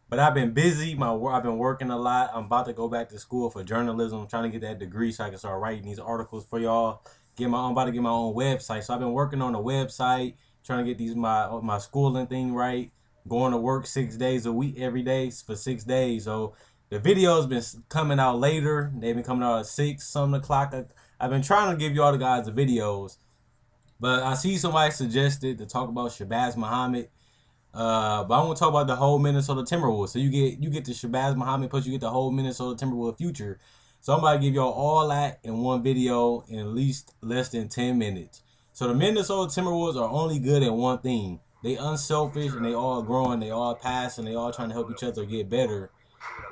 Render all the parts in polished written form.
But I've been busy. I've been working a lot. I'm about to go back to school for journalism. I'm trying to get that degree so I can start writing these articles for y'all. I'm about to get my own website. So I've been working on a website, trying to get my schooling thing right. Going to work 6 days a week, every day for 6 days. So the videos been coming out later. They've been coming out at 6 o'clock. I've been trying to give y'all the guys the videos, but I see somebody suggested to talk about Shabazz Muhammad. But I want to talk about the whole Minnesota Timberwolves. So you get the Shabazz Muhammad, plus you get the whole Minnesota Timberwolves future. So I'm about to give y'all all that in one video in at least less than 10 minutes. So the Minnesota Timberwolves are only good at one thing. They unselfish and they all growing, they all pass, and they all trying to help each other get better,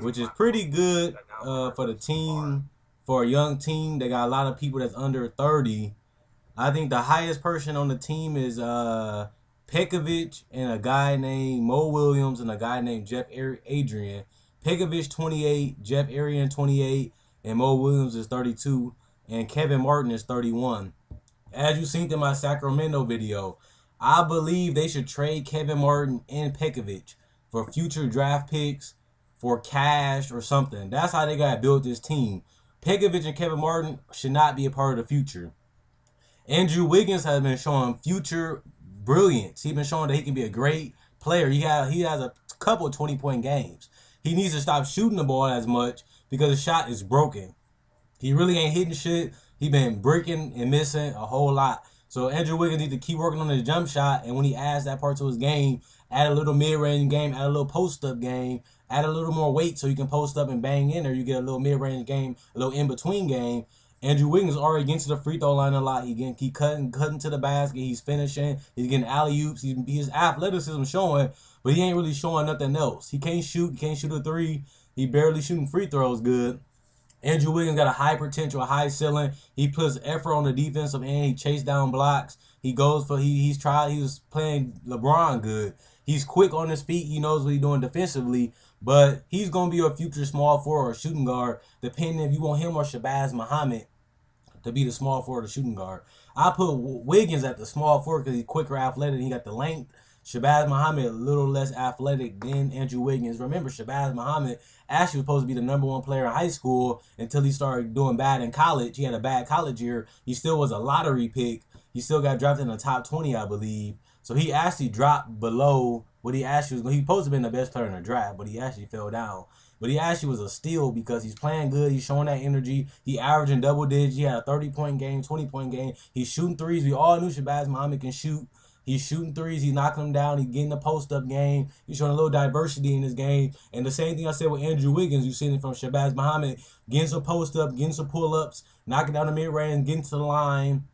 which is pretty good for the team, for a young team. They got a lot of people that's under 30. I think the highest person on the team is Pekovic and a guy named Mo Williams and a guy named Jeff Adrian. Pekovic 28, Jeff Adrian 28, and Mo Williams is 32, and Kevin Martin is 31. As you seen in my Sacramento video, I believe they should trade Kevin Martin and Pekovic for future draft picks, for cash or something. That's how they got to build this team. Pekovic and Kevin Martin should not be a part of the future. Andrew Wiggins has been showing future brilliance. He's been showing that he can be a great player. He has a couple of 20-point games. He needs to stop shooting the ball as much because the shot is broken. He really ain't hitting shit. He been breaking and missing a whole lot. So Andrew Wiggins needs to keep working on his jump shot, and when he adds that part to his game, add a little mid-range game, add a little post-up game, add a little more weight so you can post up and bang in, or you get a little mid-range game, a little in-between game. Andrew Wiggins already getting to the free throw line a lot. He cutting to the basket. He's finishing. He's getting alley-oops. His athleticism showing, but he ain't really showing nothing else. He can't shoot. He can't shoot a three. He barely shooting free throws good. Andrew Wiggins got a high potential, a high ceiling. He puts effort on the defensive end. He chases down blocks. He goes for he was playing LeBron good. He's quick on his feet. He knows what he's doing defensively. But he's gonna be a future small forward or shooting guard, depending if you want him or Shabazz Muhammad to be the small forward or shooting guard. I put Wiggins at the small forward because he's quicker, athletic, and he got the length. Shabazz Muhammad a little less athletic than Andrew Wiggins. Remember, Shabazz Muhammad actually was supposed to be the #1 player in high school until he started doing bad in college. He had a bad college year. He still was a lottery pick. He still got drafted in the top 20, I believe. So he actually dropped below what he actually was. He supposed to have been the best player in the draft, but he actually fell down. But he actually was a steal because he's playing good. He's showing that energy. He averaging double digits. He had a 30-point game, 20-point game. He's shooting threes. We all knew Shabazz Muhammad can shoot. He's shooting threes. He's knocking them down. He's getting the post-up game. He's showing a little diversity in his game. And the same thing I said with Andrew Wiggins, you seen it from Shabazz Muhammad, getting some post-up, getting some pull-ups, knocking down the mid-range, getting to the line,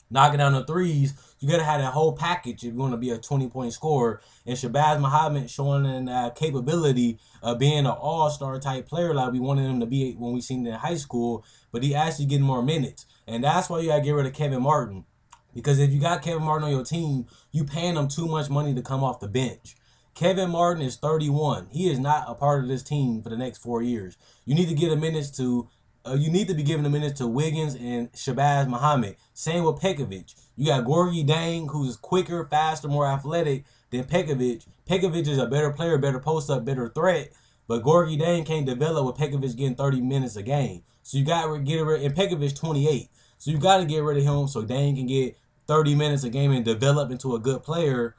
knocking down the threes. You got to have that whole package if you want to be a 20-point scorer. And Shabazz Muhammad showing an capability of being an all-star type player like we wanted him to be when we seen him in high school. But he actually getting more minutes. And that's why you got to get rid of Kevin Martin. Because if you got Kevin Martin on your team, you paying him too much money to come off the bench. Kevin Martin is 31. He is not a part of this team for the next 4 years. You need to give the minutes to you need to be giving the minutes to Wiggins and Shabazz Muhammad. Same with Pekovic. You got Gorgui Dieng, who's quicker, faster, more athletic than Pekovic. Pekovic is a better player, better post-up, better threat. But Gorgui Dieng can't develop with Pekovic getting 30 minutes a game. So you got to get rid of, and Pekovic 28. So you got to get rid of him so Dieng can get 30 minutes a game and develop into a good player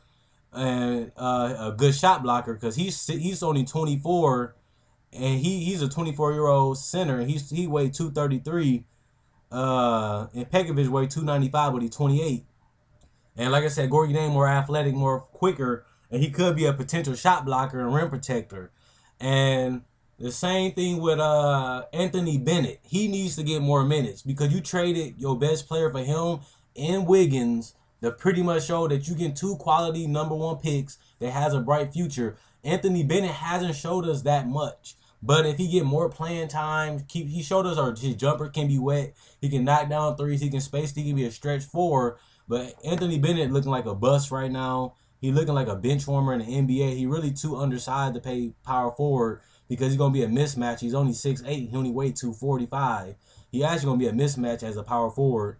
and a good shot blocker, because he's only 24 and he's a 24-year-old center. He weighed 233 and Pekovic weighed 295, but he's 28. And like I said, Gorgui Dieng more athletic, more quicker, and he could be a potential shot blocker and rim protector. And the same thing with Anthony Bennett. He needs to get more minutes because you traded your best player for him and Wiggins to pretty much show that you get 2 quality #1 picks that has a bright future. Anthony Bennett hasn't showed us that much. But if he get more playing time, he showed us his jumper can be wet. He can knock down threes. He can space. He can be a stretch forward. But Anthony Bennett looking like a bust right now. He looking like a bench warmer in the NBA. He really too undersized to play power forward because he's going to be a mismatch. He's only 6'8". He only weighed 245. He actually going to be a mismatch as a power forward.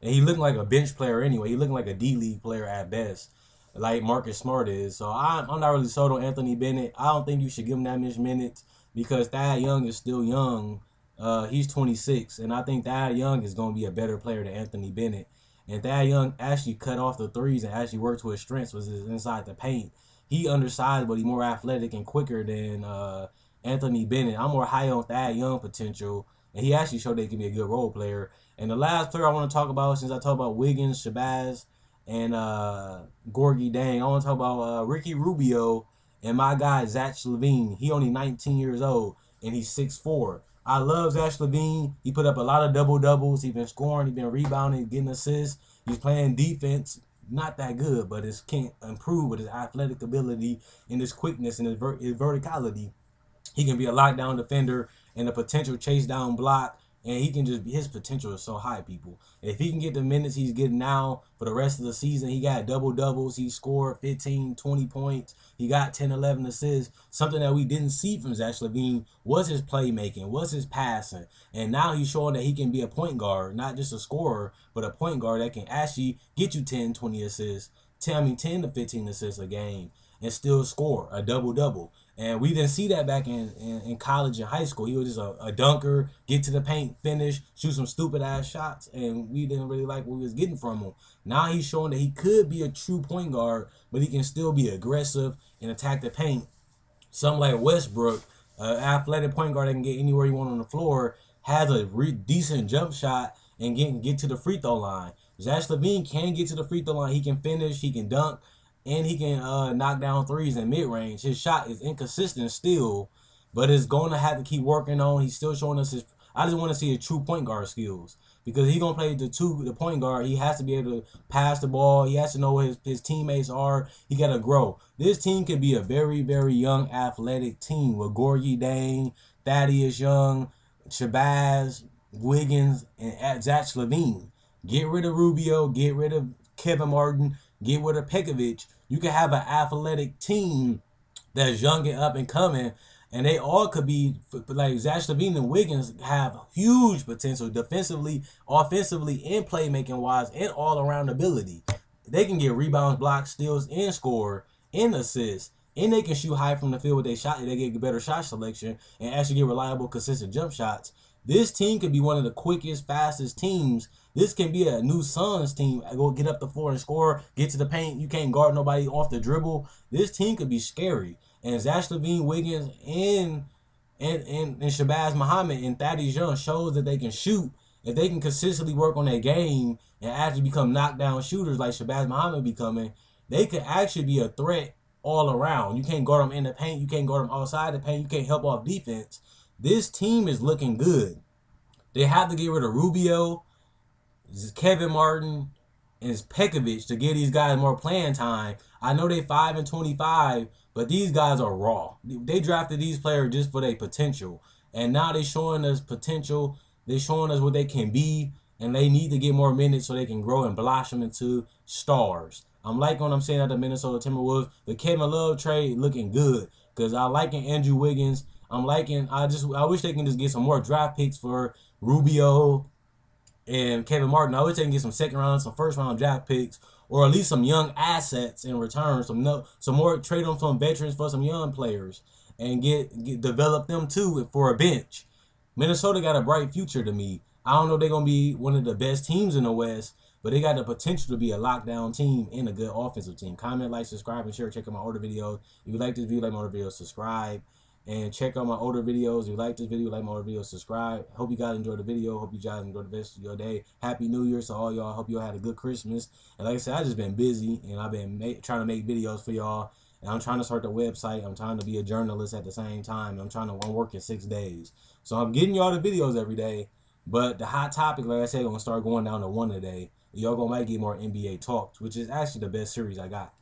And he looking like a bench player anyway. He looking like a D-League player at best. like Marcus Smart is. So I'm not really sold on Anthony Bennett. I don't think you should give him that much minutes because Thad Young is still young. He's 26, and I think Thad Young is going to be a better player than Anthony Bennett. And Thad Young actually cut off the threes and actually worked to his strengths, was his inside the paint. He undersized, but he's more athletic and quicker than Anthony Bennett. I'm more high on Thad Young potential, and he actually showed that he can be a good role player. And the last player I want to talk about, since I talk about Wiggins, Shabazz, and Gorgie Dang, I want to talk about Ricky Rubio and my guy Zach LaVine. He only 19 years old, and he's 6'4". I love Zach LaVine. He put up a lot of double-doubles. He's been scoring. He's been rebounding, getting assists. He's playing defense. Not that good, but it can improve with his athletic ability and his quickness and his verticality. He can be a lockdown defender and a potential chase down block. And he can just be, his potential is so high, people. If he can get the minutes he's getting now for the rest of the season, he got double-doubles. He scored 15, 20 points. He got 10, 11 assists. Something that we didn't see from Zach LaVine was his playmaking, was his passing. And now he's showing that he can be a point guard, not just a scorer, but a point guard that can actually get you 10, 20 assists, 10 to 15 assists a game, and still score a double-double. And we didn't see that back in college and high school. He was just a dunker, get to the paint, finish, shoot some stupid-ass shots, and we didn't really like what we was getting from him. Now he's showing that he could be a true point guard, but he can still be aggressive and attack the paint. Something like Westbrook, an athletic point guard that can get anywhere you want on the floor, has a decent jump shot and get to the free throw line. Zach LaVine can get to the free throw line. He can finish, he can dunk, and he can knock down threes in mid-range. His shot is inconsistent still, but it's going to have to keep working on. He's still showing us his... I just want to see his true point guard skills. Because he's going to play the point guard. He has to be able to pass the ball. He has to know what his teammates are. He got to grow. This team could be a very, very young athletic team with Gorgie Dang, Thaddeus Young, Shabazz, Wiggins, and Zach LaVine. Get rid of Rubio. Get rid of Kevin Martin. Get rid of Pekovic. You can have an athletic team that's young and up and coming, and they all could be like Zach LaVine and Wiggins have huge potential defensively, offensively, and playmaking wise, and all around ability. They can get rebounds, blocks, steals, and score, and assists, and they can shoot high from the field with their shot. They get better shot selection and actually get reliable, consistent jump shots. This team could be one of the quickest, fastest teams. This can be a new Suns team. Go get up the floor and score, get to the paint. You can't guard nobody off the dribble. This team could be scary. And Zach LaVine, Wiggins, and Shabazz Muhammad and Thaddeus Young shows that they can shoot. If they can consistently work on their game and actually become knockdown shooters like Shabazz Muhammad becoming, they could actually be a threat all around. You can't guard them in the paint. You can't guard them outside the paint. You can't help off defense. This team is looking good. They have to get rid of Rubio, Kevin Martin, and Pekovic to give these guys more playing time. I know they 5-25, but these guys are raw. They drafted these players just for their potential. And now they're showing us potential. They're showing us what they can be. And they need to get more minutes so they can grow and blossom into stars. I'm liking what I'm saying at the Minnesota Timberwolves. The Kevin Love trade looking good. Because I liking Andrew Wiggins. I wish they can just get some more draft picks for Rubio and Kevin Martin. I wish they can get some second round, some first round draft picks, or at least some young assets in return. Some more, trade them some veterans for some young players and develop them too for a bench. Minnesota got a bright future to me. I don't know if they're gonna be one of the best teams in the West, but they got the potential to be a lockdown team and a good offensive team. Comment, like, subscribe, and share. Check out my older videos. If you like this video, like my older videos, subscribe. And check out my older videos. If you like this video, like my older videos, subscribe. Hope you guys enjoyed the video. Hope you guys enjoyed the rest of your day. Happy New Year to all y'all. Hope y'all had a good Christmas. And like I said, I just been busy, and I've been trying to make videos for y'all. And I'm trying to start the website. I'm trying to be a journalist at the same time. I'm working 6 days. So I'm getting y'all the videos every day. But the hot topic, like I said, going to start going down to one a day. Y'all might get more NBA talks, which is actually the best series I got.